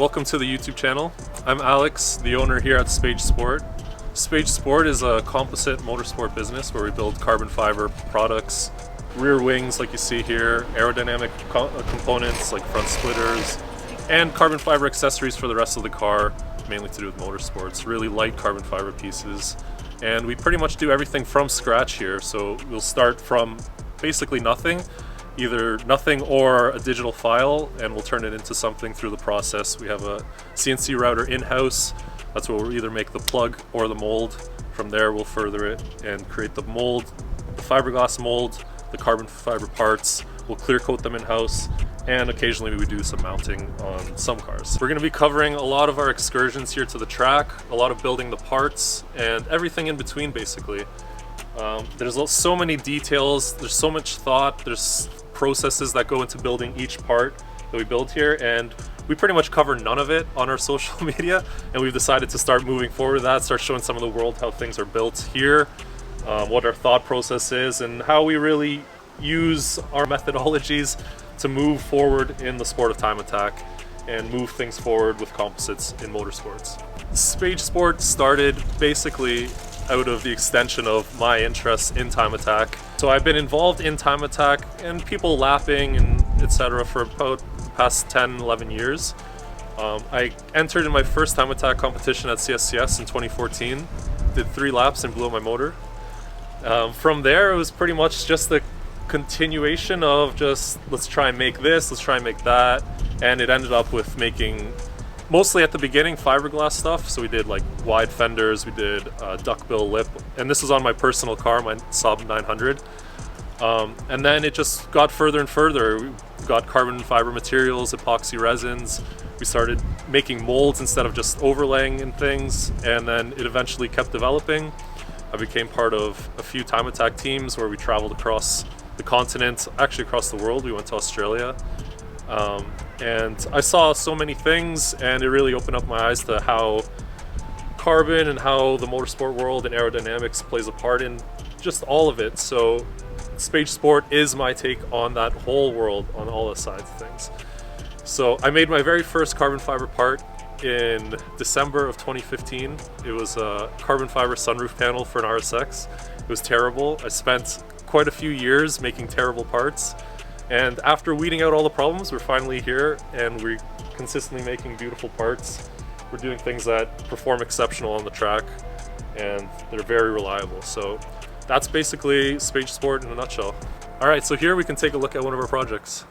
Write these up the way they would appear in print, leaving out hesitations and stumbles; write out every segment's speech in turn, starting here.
welcome to the YouTube channel. I'm Alex, the owner here at Spage Sport. Spage Sport is a composite motorsport business where we build carbon fiber products, rear wings like you see here, aerodynamic components like front splitters, and carbon fiber accessories for the rest of the car, mainly to do with motorsports. Really light carbon fiber pieces. And we pretty much do everything from scratch here. So we'll start from basically nothing, either nothing or a digital file, and we'll turn it into something through the process. We have a CNC router in-house. That's where we'll either make the plug or the mold. From there we'll further it and create the mold, the fiberglass mold, the carbon fiber parts. We'll clear coat them in-house, and occasionally we do some mounting on some cars. We're going to be covering a lot of our excursions here to the track, a lot of building the parts, and everything in between basically. There's so many details, there's so much thought, there's processes that go into building each part that we build here, and we pretty much cover none of it on our social media, and we've decided to start moving forward with that, start showing some of the world how things are built here, what our thought process is, and how we really use our methodologies to move forward in the sport of time attack and move things forward with composites in motorsports. Spage Sport started basically out of the extension of my interest in time attack. So I've been involved in time attack and people lapping and etc. for about the past 10-11 years. I entered in my first time attack competition at CSCS in 2014, did 3 laps and blew up my motor. From there it was pretty much just the continuation of just let's try and make this, let's try and make that, and it ended up with making mostly at the beginning fiberglass stuff. So we did like wide fenders, we did duckbill lip, and this was on my personal car, my Saab 900. And then it just got further and further. We got carbon fiber materials, epoxy resins. We started making molds instead of just overlaying and things, and then it eventually kept developing. I became part of a few time attack teams where we traveled across the continent, actually across the world. We went to Australia. And I saw so many things, and it really opened up my eyes to how carbon and how the motorsport world and aerodynamics plays a part in just all of it. So Spage Sport is my take on that whole world, on all the sides of things. So I made my very first carbon fiber part in December of 2015. It was a carbon fiber sunroof panel for an RSX. It was terrible. I spent quite a few years making terrible parts. And after weeding out all the problems, we're finally here and we're consistently making beautiful parts. We're doing things that perform exceptional on the track and they're very reliable. So that's basically Spage Sport in a nutshell. All right, so here we can take a look at one of our projects.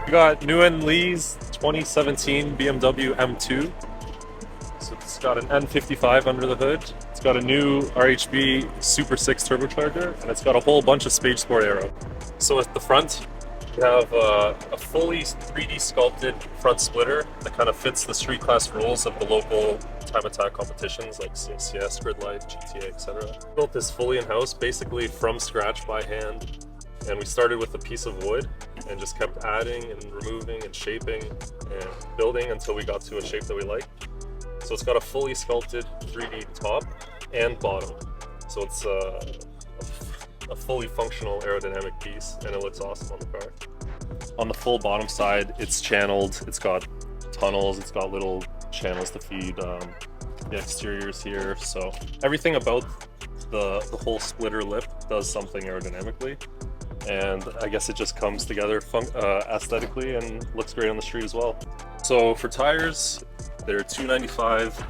We got Nguyen Lee's 2017 BMW M2. So it's got an N55 under the hood. It's got a new RHB Super 6 turbocharger, and it's got a whole bunch of Spage Sport Aero. So at the front, we have a fully 3D sculpted front splitter that kind of fits the street class rules of the local time attack competitions like CSCS, Grid Life, GTA, etc. Built this fully in-house, basically from scratch by hand. And we started with a piece of wood and just kept adding and removing and shaping and building until we got to a shape that we like. So it's got a fully sculpted 3D top and bottom. So it's a fully functional aerodynamic piece, and it looks awesome on the car. On the full bottom side, it's channeled, it's got tunnels, it's got little channels to feed the exteriors here. So everything about the whole splitter lip does something aerodynamically. And I guess it just comes together aesthetically and looks great on the street as well. So for tires, they're 295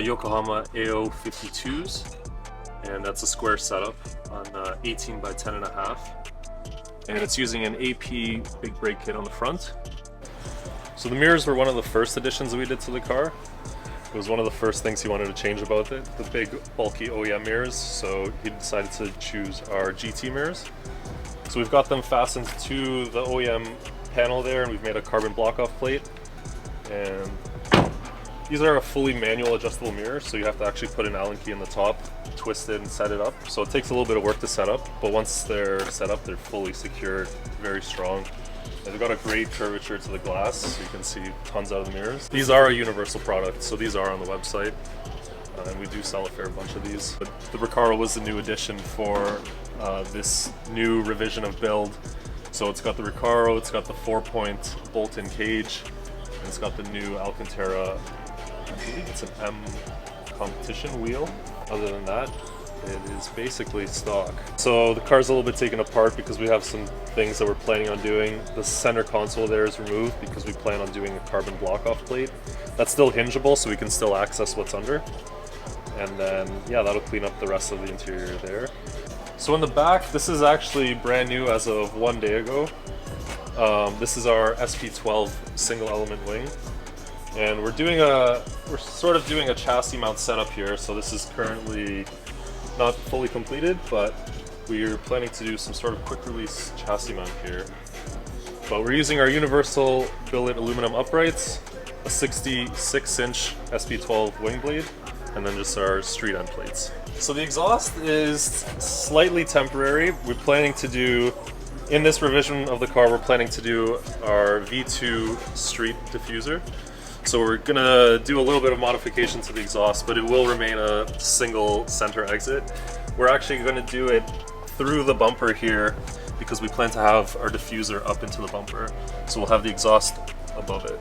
Yokohama Aero 52s, and that's a square setup on 18 by 10.5, and it's using an AP big brake kit on the front. So the mirrors were one of the first additions that we did to the car. It was one of the first things he wanted to change about it, the big bulky OEM mirrors, so he decided to choose our GT mirrors. So we've got them fastened to the OEM panel there, and we've made a carbon block-off plate. And these are a fully manual adjustable mirror, so you have to actually put an Allen key in the top, twist it and set it up. So it takes a little bit of work to set up, but once they're set up, they're fully secured, very strong. They've got a great curvature to the glass, so you can see tons out of the mirrors. These are a universal product, so these are on the website. And we do sell a fair bunch of these. But the Recaro was the new addition for this new revision of build. So it's got the Recaro, it's got the 4-point bolt-in cage, and it's got the new Alcantara, I believe it's an M competition wheel. Other than that, it is basically stock. So the car's a little bit taken apart because we have some things that we're planning on doing. The center console there is removed because we plan on doing a carbon block-off plate. That's still hingeable, so we can still access what's under. And then, yeah, that'll clean up the rest of the interior there. So in the back, this is actually brand new as of 1 day ago. This is our SP12 single element wing. And we're sort of doing a chassis mount setup here. So this is currently not fully completed, but we're planning to do some sort of quick release chassis mount here. But we're using our universal billet aluminum uprights, a 66-inch SP12 wing blade, and then just our street end plates. So the exhaust is slightly temporary. We're planning to do, in this revision of the car, we're planning to do our V2 street diffuser. So we're gonna do a little bit of modification to the exhaust, but it will remain a single center exit. We're actually gonna do it through the bumper here because we plan to have our diffuser up into the bumper. So we'll have the exhaust above it.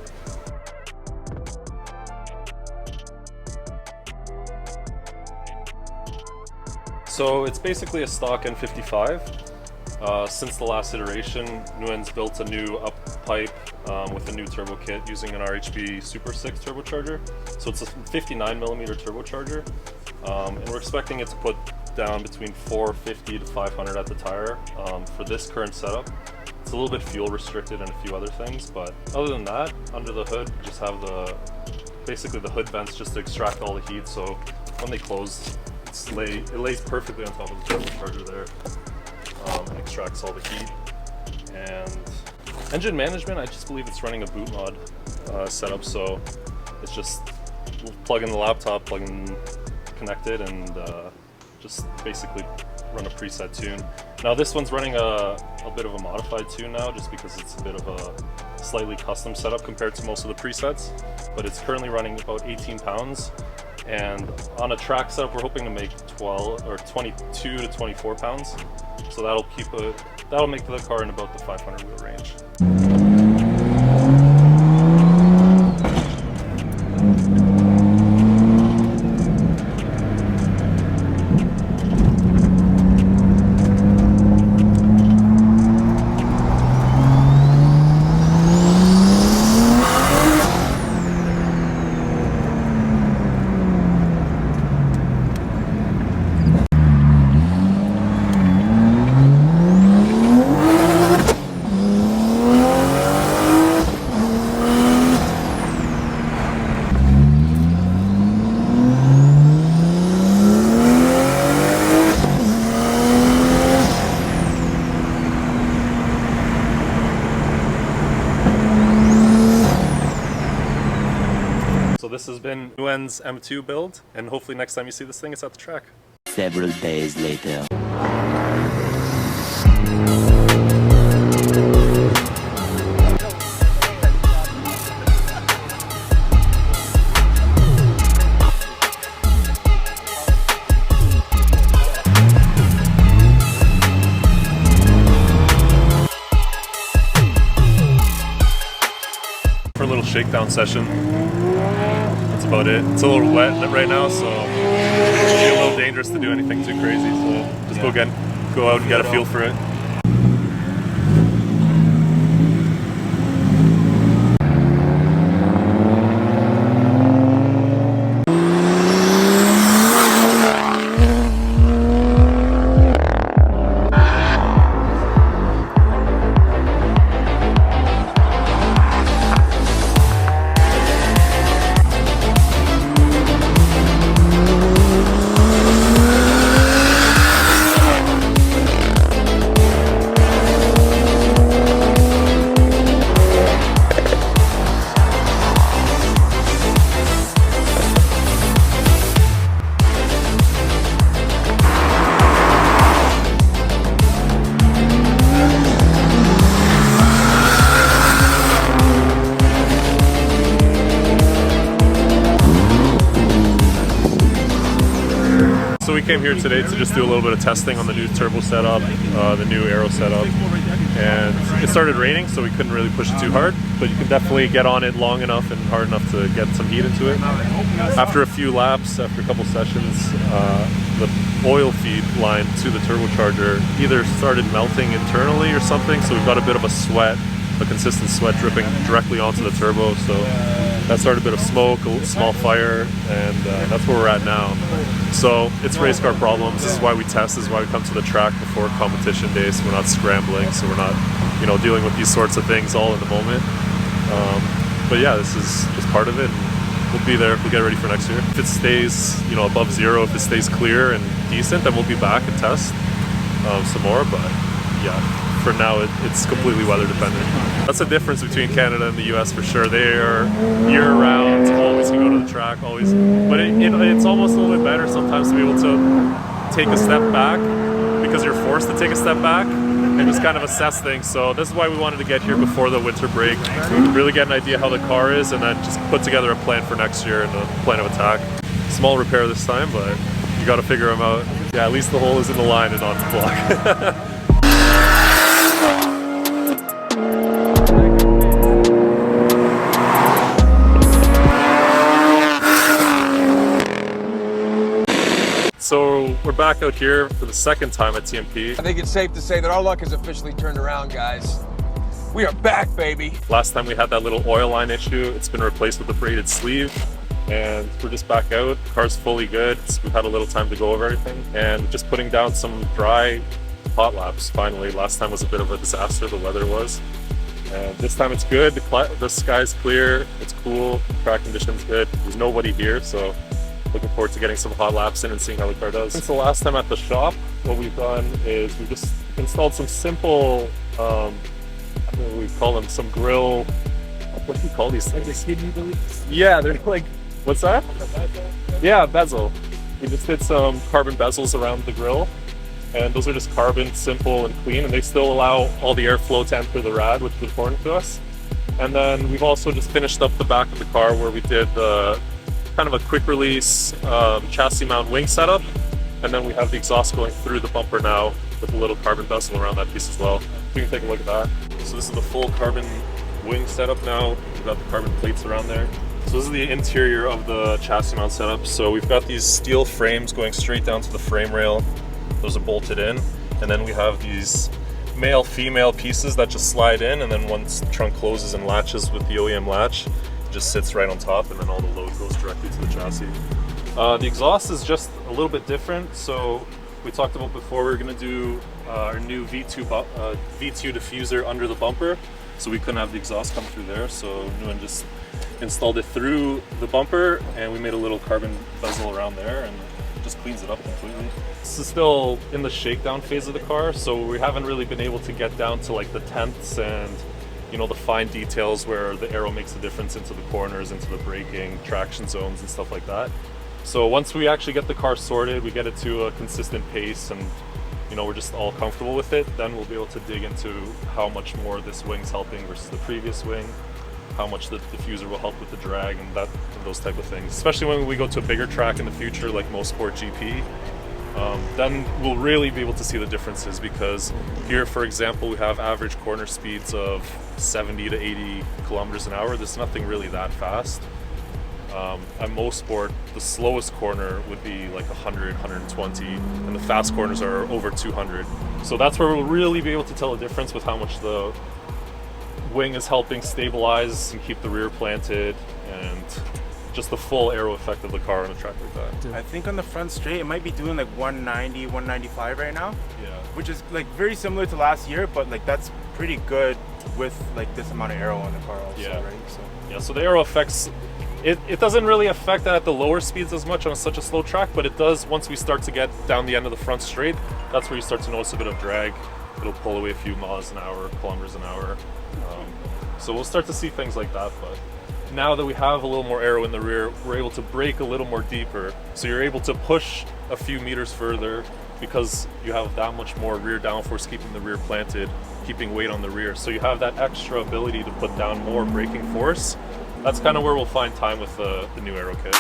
So it's basically a stock N55. Since the last iteration, Nguyen's built a new up pipe with a new turbo kit using an RHB Super 6 turbocharger. So it's a 59mm turbocharger, and we're expecting it to put down between 450 to 500 at the tire for this current setup. It's a little bit fuel restricted and a few other things, but other than that, under the hood, we just have basically the hood vents just to extract all the heat. So when they close, it lays perfectly on top of the turbocharger there. It extracts all the heat. And engine management, I just believe it's running a boot mod setup, so it's just plug in the laptop, connect it, and just basically run a preset tune. Now this one's running a bit of a modified tune now, just because it's a bit of a slightly custom setup compared to most of the presets, but it's currently running about 18 pounds. And on a track setup, we're hoping to make 22 to 24 pounds. So that'll make the car in about the 500 wheel range. So this has been Nguyen's M2 build, and hopefully next time you see this thing, it's at the track. Several days later. For a little shakedown session. That's about it. It's a little wet right now, so it's a little dangerous to do anything too crazy. So just go out and get a feel for it. we came here today to just do a little bit of testing on the new turbo setup, the new Aero setup, and it started raining, so we couldn't really push it too hard, but you can definitely get on it long enough and hard enough to get some heat into it. After a few laps, after a couple sessions, the oil feed line to the turbocharger either started melting internally or something, so we've got a bit of a sweat, a consistent sweat dripping directly onto the turbo, so that started a bit of smoke, a small fire, and that's where we're at now. So it's race car problems. This is why we test, this is why we come to the track before competition day, so we're not scrambling, so we're not, you know, dealing with these sorts of things all in the moment. But yeah, this is just part of it. We'll be there, we'll get ready for next year. If it stays, you know, above zero, if it stays clear and decent, then we'll be back and test some more, but yeah, for now it's completely weather dependent. That's the difference between Canada and the US for sure. They are year round, always can go to the track, always. But it's almost a little bit better sometimes to be able to take a step back, because you're forced to take a step back and just kind of assess things. So this is why we wanted to get here before the winter break, really get an idea how the car is, and then just put together a plan for next year and a plan of attack. Small repair this time, but you got to figure them out. Yeah, at least the hole is in the line and not the block. So we're back out here for the second time at TMP. I think it's safe to say that our luck has officially turned around, guys. We are back, baby. Last time we had that little oil line issue. It's been replaced with a braided sleeve, and we're just back out. The car's fully good. We've had a little time to go over everything, and just putting down some dry hot laps finally. Last time was a bit of a disaster, the weather was. And this time it's good. The sky's clear, it's cool, track condition's good. There's nobody here, so looking forward to getting some hot laps in and seeing how the car does. Since the last time at the shop, what we've done is we've just installed some simple, I don't know what we call them, some grill, what do you call these things? Yeah, they're like, what's that? Yeah, bezel. We just did some carbon bezels around the grill, and those are just carbon, simple and clean, and they still allow all the airflow to enter the rad, which is important to us. And then we've also just finished up the back of the car where we did the kind of a quick release chassis mount wing setup, and then we have the exhaust going through the bumper now with a little carbon bezel around that piece as well. So you can take a look at that. So this is the full carbon wing setup now. We've got the carbon plates around there. So this is the interior of the chassis mount setup. So we've got these steel frames going straight down to the frame rail. Those are bolted in, and then we have these male-female pieces that just slide in, and then once the trunk closes and latches with the OEM latch, just sits right on top, and then all the load goes directly to the chassis. The exhaust is just a little bit different. So we talked about before, we're going to do our new V2 diffuser under the bumper, so we couldn't have the exhaust come through there, so Nguyen just installed it through the bumper, and we made a little carbon bezel around there, and it just cleans it up completely. This is still in the shakedown phase of the car, so we haven't really been able to get down to like the tenths and, you know, the fine details where the Aero makes a difference into the corners, into the braking, traction zones and stuff like that. So once we actually get the car sorted, we get it to a consistent pace, and, you know, we're just all comfortable with it, then we'll be able to dig into how much more this wing's helping versus the previous wing, how much the diffuser will help with the drag and those type of things. Especially when we go to a bigger track in the future like Mosport GP. Then we'll really be able to see the differences, because here, for example, we have average corner speeds of 70 to 80 kilometers an hour. There's nothing really that fast. At Mosport, the slowest corner would be like 100, 120, and the fast corners are over 200. So that's where we'll really be able to tell the difference with how much the wing is helping stabilize and keep the rear planted, and just the full aero effect of the car on a track like that. I think on the front straight, it might be doing like 190, 195 right now. Yeah. Which is like very similar to last year, but like that's pretty good with like this amount of aero on the car also, yeah. Right? So. Yeah, so the aero affects, it doesn't really affect that at the lower speeds as much on such a slow track, but it does once we start to get down the end of the front straight. That's where you start to notice a bit of drag. It'll pull away a few miles an hour, kilometers an hour. So we'll start to see things like that, but now that we have a little more aero in the rear, we're able to brake a little more deeper. So you're able to push a few meters further because you have that much more rear downforce keeping the rear planted, keeping weight on the rear. So you have that extra ability to put down more braking force. That's kind of where we'll find time with the new Aero kit.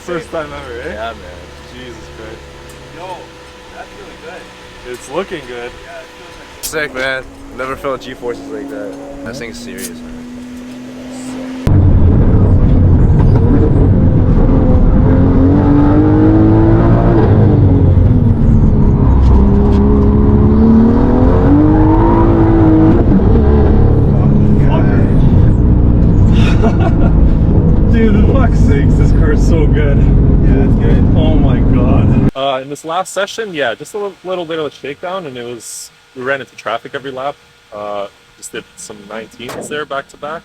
First time ever, eh? Yeah, man. Jesus Christ. Yo, that's really good. It's looking good. Yeah, it feels like Sick, man. Never felt G-forces like that. That thing's serious, man. Dude, fuck sakes, this car is so good. yeah, it's good. Oh my god. In this last session, yeah, just a little bit of a shakedown, and we ran into traffic every lap. Just did some 19s there back to back.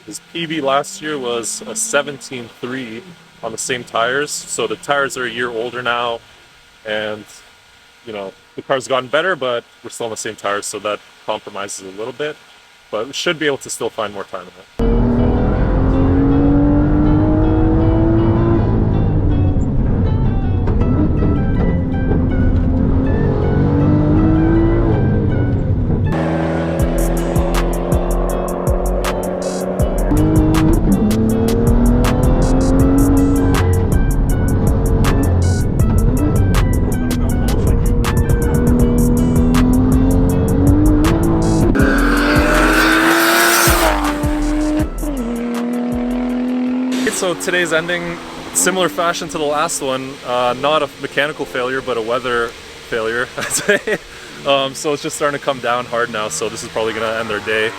His PB last year was a 17.3 on the same tires, so the tires are a year older now, and you know the car's gotten better, but we're still on the same tires, so that compromises a little bit. But we should be able to still find more time in it. So today's ending, similar fashion to the last one, not a mechanical failure, but a weather failure, I'd say. So it's just starting to come down hard now, so this is probably going to end their day.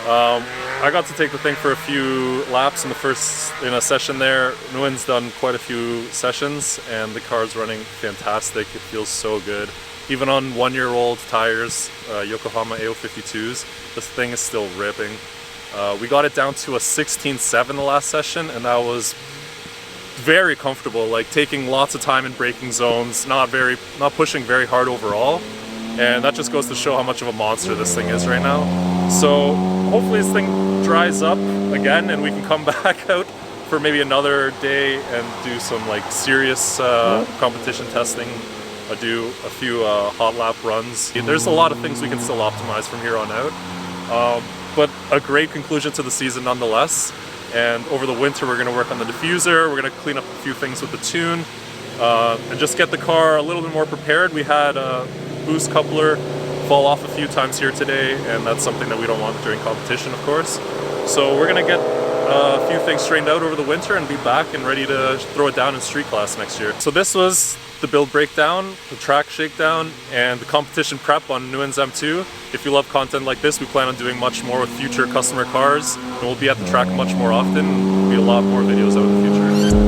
I got to take the thing for a few laps in a session there. Nguyen's done quite a few sessions, and the car's running fantastic. It feels so good. Even on one-year-old tires, Yokohama Aero 52s, this thing is still ripping. We got it down to a 16.7 the last session, and that was very comfortable, like taking lots of time in braking zones, not pushing very hard overall, and that just goes to show how much of a monster this thing is right now. So hopefully this thing dries up again and we can come back out for maybe another day and do some like serious competition testing. Do a few hot lap runs. There's a lot of things we can still optimize from here on out. But a great conclusion to the season nonetheless. And over the winter we're going to work on the diffuser, we're going to clean up a few things with the tune, and just get the car a little bit more prepared. We had a boost coupler fall off a few times here today, and that's something that we don't want during competition, of course. So we're going to get a few things straightened out over the winter and be back and ready to throw it down in street class next year. So this was the build breakdown, the track shakedown, and the competition prep on Nguyen's M2. If you love content like this, we plan on doing much more with future customer cars, and we'll be at the track much more often. There'll be a lot more videos out in the future.